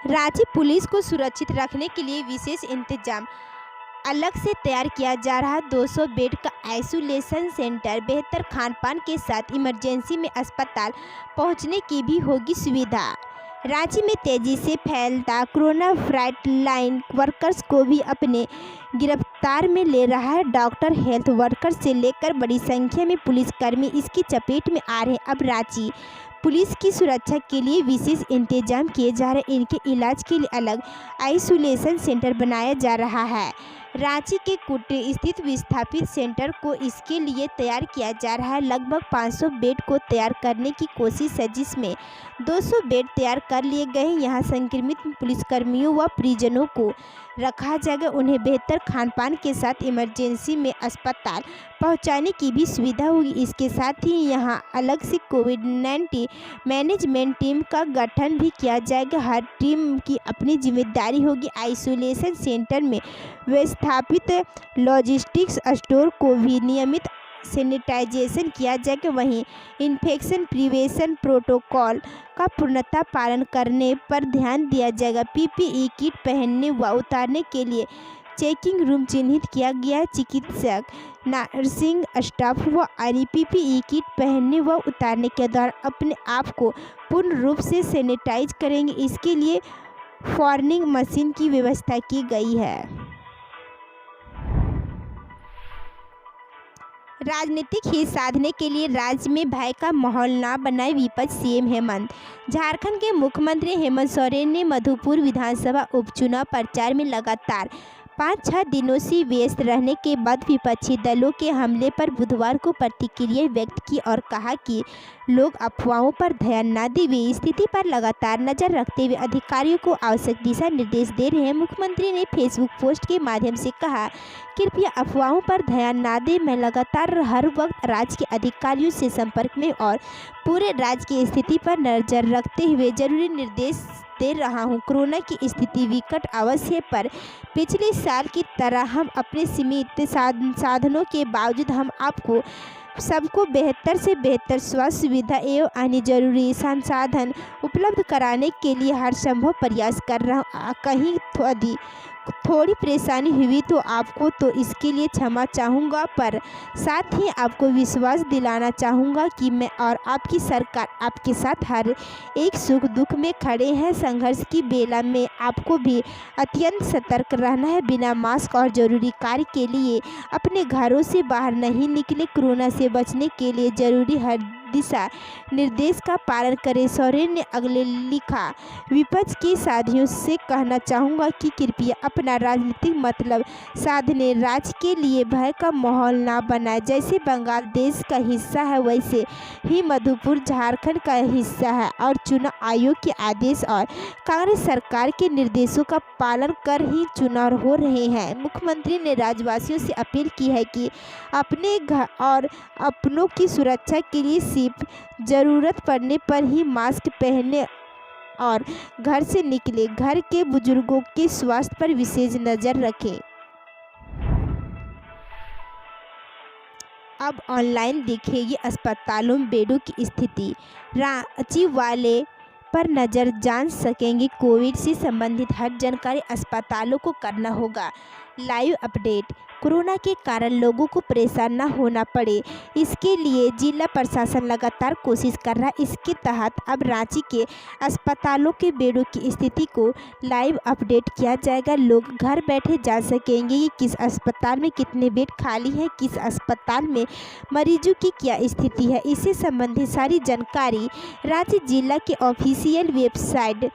Ranchi police को सुरक्षित रखने के लिए विशेष इंतजाम अलग से तैयार किया जा रहा 200 बेड का आइसोलेशन सेंटर, बेहतर खान-पान के साथ इमरजेंसी में अस्पताल पहुंचने की भी होगी सुविधा। रांची में तेजी से फैलता कोरोना फ्रंटलाइन वर्कर्स को भी अपने गिरफ्तार में ले रहा है। डॉक्टर, हेल्थ वर्कर से लेकर बड़ी संख्या में पुलिसकर्मी इसकी चपेट में आ रहे हैं। अब रांची पुलिस की सुरक्षा के लिए विशेष इंतजाम किए जा रहे हैं। इनके इलाज के लिए अलग आइसोलेशन सेंटर बनाया जा रहा है। रांची के कुटी स्थित विस्थापित सेंटर को इसके लिए तैयार किया जा रहा है। लगभग 500 बेड को तैयार करने की कोशिश है, जिसमें 200 बेड तैयार कर लिए गए हैं। यहाँ संक्रमित पुलिसकर्मियों व परिजनों को रखा जाएगा। उन्हें बेहतर खान-पान के साथ इमरजेंसी में अस्पताल पहुंचाने की भी सुविधा होगी। इसके साथ ही यहाँ अलग से कोविड-19 मैनेजमेंट टीम का गठन भी किया जाएगा। हर टीम की अपनी जिम्मेदारी होगी। आइसोलेशन सेंटर में विस्थापित लॉजिस्टिक्स स्टोर को भी नियमित सैनिटाइजेशन किया जाएगा। वहीं इन्फेक्शन प्रिवेंशन प्रोटोकॉल का पूर्णतः पालन करने पर ध्यान दिया जाएगा। पीपीई किट पहनने व उतारने के लिए चेकिंग रूम चिन्हित किया गया है। चिकित्सक, नर्सिंग स्टाफ व अन्य पीपीई किट पहनने व उतारने के दौरान अपने आप को पूर्ण रूप से सैनिटाइज करेंगे। इसके लिए फॉर्निंग मशीन की व्यवस्था की गई है। राजनीतिक हित साधने के लिए राज्य में भय का माहौल न बनाए विपक्ष। सीएम हेमंत। झारखंड के मुख्यमंत्री हेमंत सोरेन ने मधुपुर विधानसभा उपचुनाव प्रचार में लगातार 5-6 दिनों से व्यस्त रहने के बाद विपक्षी दलों के हमले पर बुधवार को प्रतिक्रिया व्यक्त की और कहा कि लोग अफवाहों पर ध्यान न दें, वे स्थिति पर लगातार नजर रखते हुए अधिकारियों को आवश्यक दिशा निर्देश दे रहे हैं। मुख्यमंत्री ने फेसबुक पोस्ट के माध्यम से कहा, कृपया अफवाहों पर ध्यान न दें। मैं लगातार हर वक्त राज्य के अधिकारियों से संपर्क में और पूरे राज्य की स्थिति पर नजर रखते हुए जरूरी निर्देश दे रहा हूं। कोरोना की स्थिति विकट अवस्था है, पर पिछले साल की तरह हम अपने सीमित साधनों के बावजूद हम आपको सबको बेहतर से बेहतर स्वास्थ्य सुविधा एवं अन्य जरूरी संसाधन उपलब्ध कराने के लिए हर संभव प्रयास कर रहा हूँ। कहीं थोड़ी परेशानी हुई तो आपको तो इसके लिए क्षमा चाहूँगा, पर साथ ही आपको विश्वास दिलाना चाहूँगा कि मैं और आपकी सरकार आपके साथ हर एक सुख दुख में खड़े हैं। संघर्ष की बेला में आपको भी अत्यंत सतर्क रहना है। बिना मास्क और जरूरी कार्य के लिए अपने घरों से बाहर नहीं निकले। कोरोना से बचने के लिए जरूरी हर दिशा निर्देश का पालन करें। सोरेन ने अगले लिखा, विपक्ष के साथियों से कहना चाहूँगा कि कृपया अपना राजनीतिक मतलब साधने राज्य के लिए भय का माहौल ना बनाए। जैसे बंगाल देश का हिस्सा है, वैसे ही मधुपुर झारखंड का हिस्सा है और चुनाव आयोग के आदेश और कांग्रेस सरकार के निर्देशों का पालन कर ही चुनाव हो रहे हैं। मुख्यमंत्री ने राज्यवासियों से अपील की है कि अपने घर और अपनों की सुरक्षा के लिए सिर्फ जरूरत पड़ने पर ही मास्क पहने और घर से निकले। घर के बुजुर्गों के स्वास्थ्य पर विशेष नजर रखें। अब ऑनलाइन दिखेगी अस्पतालों में बेडों की स्थिति। रांची वाले पर नज़र जान सकेंगे। कोविड से संबंधित हर जानकारी अस्पतालों को करना होगा लाइव अपडेट। कोरोना के कारण लोगों को परेशान न होना पड़े, इसके लिए जिला प्रशासन लगातार कोशिश कर रहा है। इसके तहत अब रांची के अस्पतालों के बेडों की स्थिति को लाइव अपडेट किया जाएगा। लोग घर बैठे जान सकेंगे कि किस अस्पताल में कितने बेड खाली हैं, किस अस्पताल में मरीजों की क्या स्थिति है। इससे संबंधित सारी जानकारी रांची जिला के ऑफिशियल वेबसाइट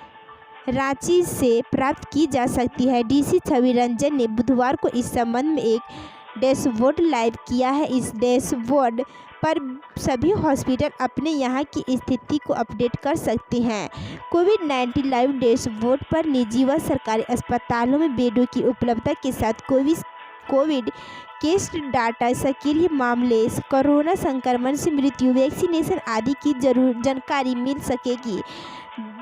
रांची से प्राप्त की जा सकती है। डीसी छवि रंजन ने बुधवार को इस संबंध में एक डैशबोर्ड लाइव किया है। इस डैशबोर्ड पर सभी हॉस्पिटल अपने यहाँ की स्थिति को अपडेट कर सकते हैं। कोविड-19 लाइव डैशबोर्ड पर निजी व सरकारी अस्पतालों में बेडों की उपलब्धता के साथ कोविड केस डाटा, सक्रिय मामले, कोरोना संक्रमण से मृत्यु, वैक्सीनेशन आदि की जानकारी मिल सकेगी।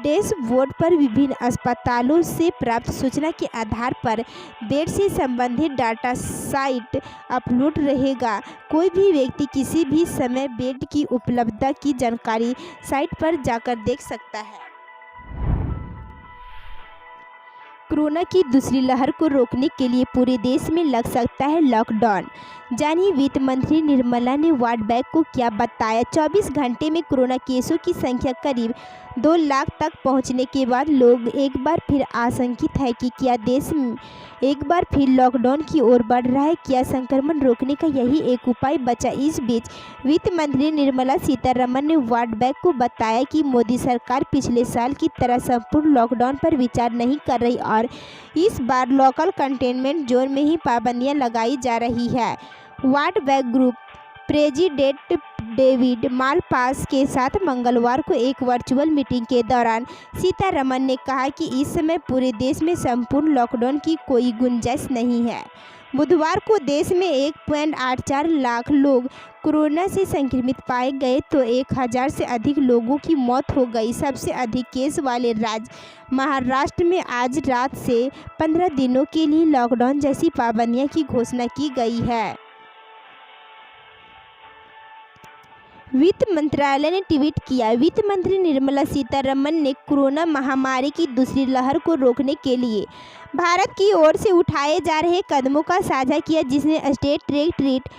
डैशबोर्ड पर विभिन्न अस्पतालों से प्राप्त सूचना के आधार पर बेड से संबंधित डाटा साइट अपलोड रहेगा। कोई भी व्यक्ति किसी भी समय बेड की उपलब्धता की जानकारी साइट पर जाकर देख सकता है। कोरोना की दूसरी लहर को रोकने के लिए पूरे देश में लग सकता है लॉकडाउन। जानिए वित्त मंत्री निर्मला ने वर्ल्ड बैंक को क्या बताया। 24 घंटे में कोरोना केसों की संख्या करीब 2 लाख तक पहुंचने के बाद लोग एक बार फिर आशंकित है कि क्या देश एक बार फिर लॉकडाउन की ओर बढ़ रहा है। क्या संक्रमण रोकने का यही एक उपाय बचा। इस बीच वित्त मंत्री निर्मला सीतारमण ने वर्ल्ड बैंक को बताया कि मोदी सरकार पिछले साल की तरह संपूर्ण लॉकडाउन पर विचार नहीं कर रही और इस बार लोकल कंटेनमेंट जोन में ही पाबंदियां लगाई जा रही है। World bank group president David Malpass के साथ मंगलवार को एक वर्चुअल मीटिंग के दौरान सीतारमण ने कहा कि इस समय पूरे देश में संपूर्ण लॉकडाउन की कोई गुंजाइश नहीं है। बुधवार को देश में 1.84 लाख लोग कोरोना से संक्रमित पाए गए तो 1000 से अधिक लोगों की मौत हो गई। सबसे अधिक केस वाले राज्य महाराष्ट्र में आज रात से 15 दिनों के लिए लॉकडाउन जैसी पाबंदियों की घोषणा की गई है। वित्त मंत्रालय ने ट्वीट किया। वित्त मंत्री निर्मला सीतारमण ने कोरोना महामारी की दूसरी लहर को रोकने के लिए भारत की ओर से उठाए जा रहे कदमों का साझा किया, जिसमें स्टेट ट्रीट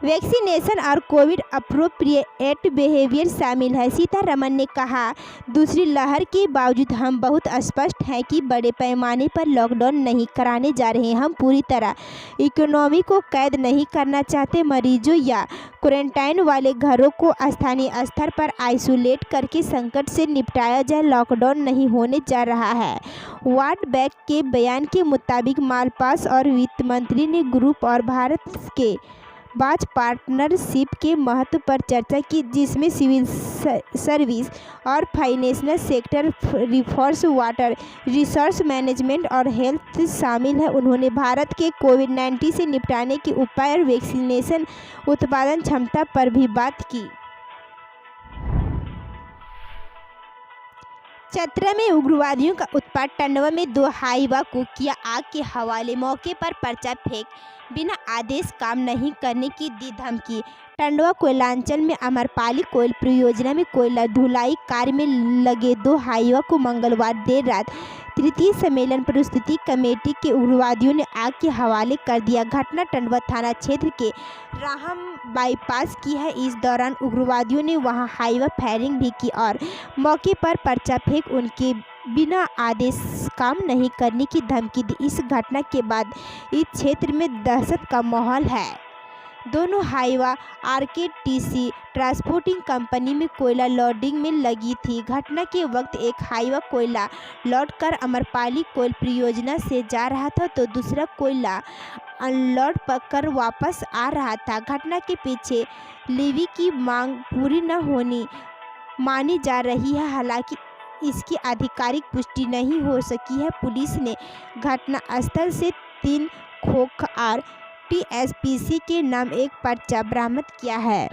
वैक्सीनेशन और कोविड अप्रोप्रिएट बिहेवियर शामिल है। सीतारमण ने कहा, दूसरी लहर के बावजूद हम बहुत स्पष्ट हैं कि बड़े पैमाने पर लॉकडाउन नहीं कराने जा रहे हैं। हम पूरी तरह इकोनॉमी को कैद नहीं करना चाहते। मरीजों या क्वारंटाइन वाले घरों को स्थानीय स्तर पर आइसोलेट करके संकट से निपटाया जाए। लॉकडाउन नहीं होने जा रहा है। वर्ल्ड बैंक के बयान के मुताबिक मालपास और वित्त मंत्री ने ग्रुप और भारत के बाज पार्टनरशिप के महत्व पर चर्चा की, जिसमें सिविल सर्विस और financial sector, reforms, water resource management और हेल्थ शामिल है। उन्होंने भारत के कोविड-19 से निपटने के उपाय और वैक्सीनेशन उत्पादन क्षमता पर भी बात की। चतरा में उग्रवादियों का उत्पात। टंडवा में 2 हाईवा को किया आग के हवाले। मौके पर पर्चा फेंक बिना आदेश काम नहीं करने की दी धमकी। टंडवा कोयलांचल में अमरपाली कोयल परियोजना में कोयला ढुलाई कार्य में लगे 2 हाईवा को मंगलवार देर रात तृतीय सम्मेलन प्रस्तुति कमेटी के उग्रवादियों ने आग के हवाले कर दिया। घटना टंडवा थाना क्षेत्र के राहम बाईपास की है। इस दौरान उग्रवादियों ने वहां हाईवा फायरिंग भी की और मौके पर पर्चा फेंक उनके बिना आदेश काम नहीं करने की धमकी दी। इस घटना के बाद इस क्षेत्र में दहशत का माहौल है। दोनों हाईवा आरकेटीसी ट्रांसपोर्टिंग कंपनी में कोयला लोडिंग में लगी थी। घटना के वक्त एक हाईवा कोयला लोड कर अमरपाली कोयल परियोजना से जा रहा था तो दूसरा कोयला अनलोड कर वापस आ रहा था। घटना के पीछे लेवी की मांग पूरी न होनी मानी जा रही है। हालांकि इसकी आधिकारिक पुष्टि नहीं हो सकी है। पुलिस ने घटनास्थल से 3 खोख और टीएसपीसी के नाम एक पर्चा बरामद किया है।